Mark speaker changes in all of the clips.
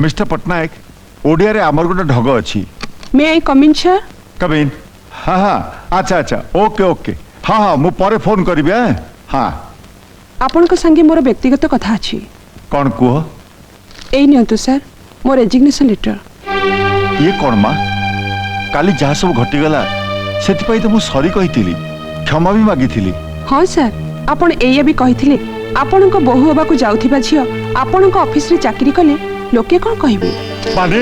Speaker 1: mister Patnaik Odia रे आमर गोटे ढग अच्छी
Speaker 2: मे आई कम इन सर
Speaker 1: कबिन हाँ हाँ अच्छा अच्छा ओके ओके हाँ हाँ मु परे फोन करी हाँ
Speaker 2: आपण को संगे मोर व्यक्तिगत कथा अछि
Speaker 1: कौन कुह
Speaker 2: एई नियंतु सर मोर रेजिग्नेशन लेटर
Speaker 1: ये कौन माँ काली जहाँ सब घटीगला से तो मुझे सॉरी कही क्षमा भी मागी
Speaker 2: हाँ सर आपण एया भी कहिथिले आपण को बहु होबा को जाउथिबा झियो आपण को ऑफिस रे चाकरी कले लोके कोन कहिबे
Speaker 1: माने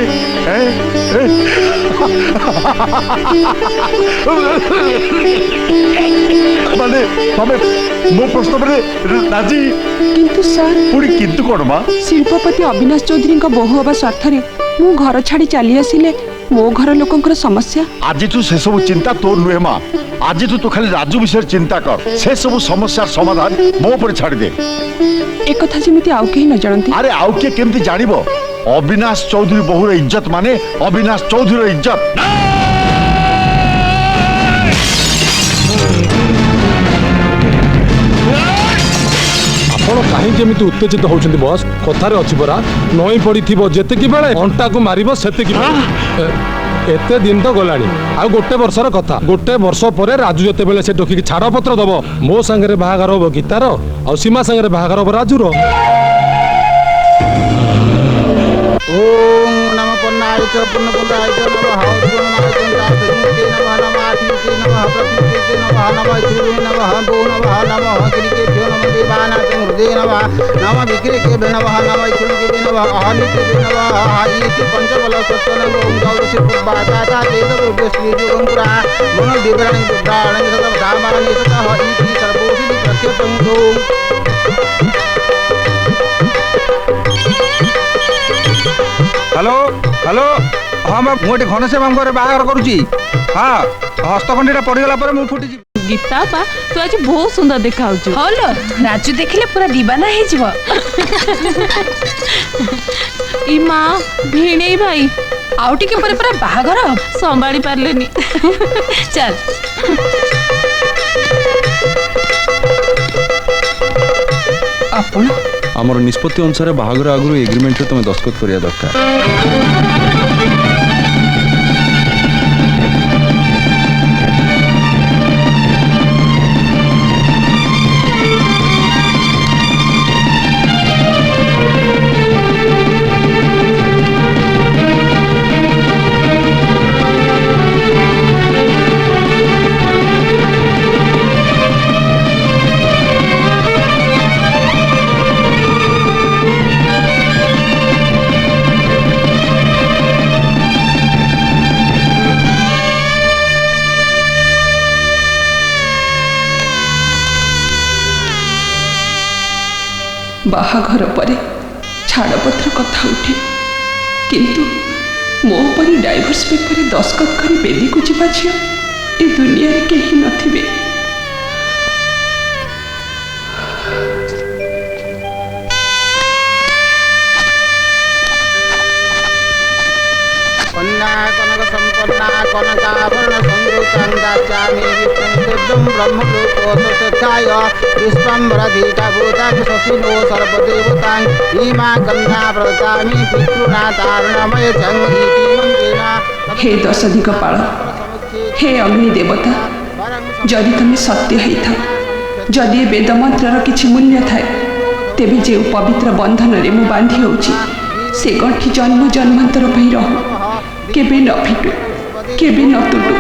Speaker 1: माने तमे मो प्रश्न रे राजी
Speaker 2: किंतु सर
Speaker 1: पुरी किंतु कोन मा
Speaker 2: शिल्पपति अविनाश चौधरी को बहु होबा स्वार्थ रे मु घर छाड़ी चली आसिले मो घर लोकंकर समस्या
Speaker 1: आज तू से सब चिंता तोर नुहे माँ आज तू खाली राजू विषय चिंता कर से सब समस्या समाधान मो पर छाड़ दे
Speaker 2: एक कथा जेमिति आउ केही न जानती
Speaker 1: अरे आउ के केमती जानिबो अविनाश चौधरी बहुर इज्जत माने अविनाश चौधरी इज्जत
Speaker 3: आपण काहे जेमिति उत्तेजित होउछन्ती बॉस कथारे अछि परा नई पड़िथिबो जेतेकी बेले अंटा को मारिबो सेतेकी एते दिन तो गलानी आ गोटे वर्षर कथा गोटे वर्ष परे राजू जते बेले से डोकी छाड़ पत्र दबो मो संगे बाहागर हो गीतार आ सीमा संगे बाहागर हो राजूर
Speaker 4: ओम नमः पुन्नाय च पुन्नपुन्नाय च नमः पूर्णाय च तापतिते नमः नमः आतिते नमः प्रतिते नमः नमः श्री नमः भो नमः नमः किरीकेभ्यो नमः देवानां च हृदये नमः नमः विक्रीकेभ्यो नमः नमः श्रीकेभ्यो नमः अहनिकेभ्यो नमः इति पंचबल सत्तनं ओम गौरस्य पुब्बाता तेजो श्री जोगंपुरा मन दिव्राणि दुर्गाणि सदा धामानि सदा इति सर्वोषि प्रत्यपंतो हेलो हेलो हाँ मैं गोटे घनश्याम मामू बाहर करुच्ची हाँ हस्तखंडी पड़गला मु फुटी
Speaker 5: गीता बा तू आज बहुत सुंदर देखा
Speaker 6: हलो राजू देखले पूरा दीवाना हे जीव
Speaker 5: ई माँ भिणे भाई
Speaker 6: आउ टिके परे पूरा बाहागर
Speaker 5: संभाली पारलेनी
Speaker 6: चल
Speaker 4: आपण
Speaker 7: आमर निष्पत्ति अनुसार बाहागर आगु एग्रीमेंट रे तुम दस्तखत करिया दरकार
Speaker 2: बाहाघर परे छाड़पत्र कथा उठे किंतु मो परी डाइवोर्स पेपर दस्तखत करी बेदी को जीवा झियो ए दुनिया रे केही नथिबे
Speaker 4: कनक संपन्ना कनकाभरण संयुक्तं दास्यामि विष्णुं ब्रह्मलोकोत्थाय विश्वम्भरधीता भूतां शशिनो सर्वदेवतां भीमा गन्धा व्रतामि पितृणा तारणमय जंगीति मंगेना
Speaker 2: हे दश दिगपाल हे अग्नि देवता जदि तुम सत्य है था जदि वेद मंत्र किछि मूल्य थाए तेबे जे पवित्र बंधन रे मु बांधी होउची से गंठी जन्म जन्मांतर पई रहू केबे न फिटू केबे न तुटू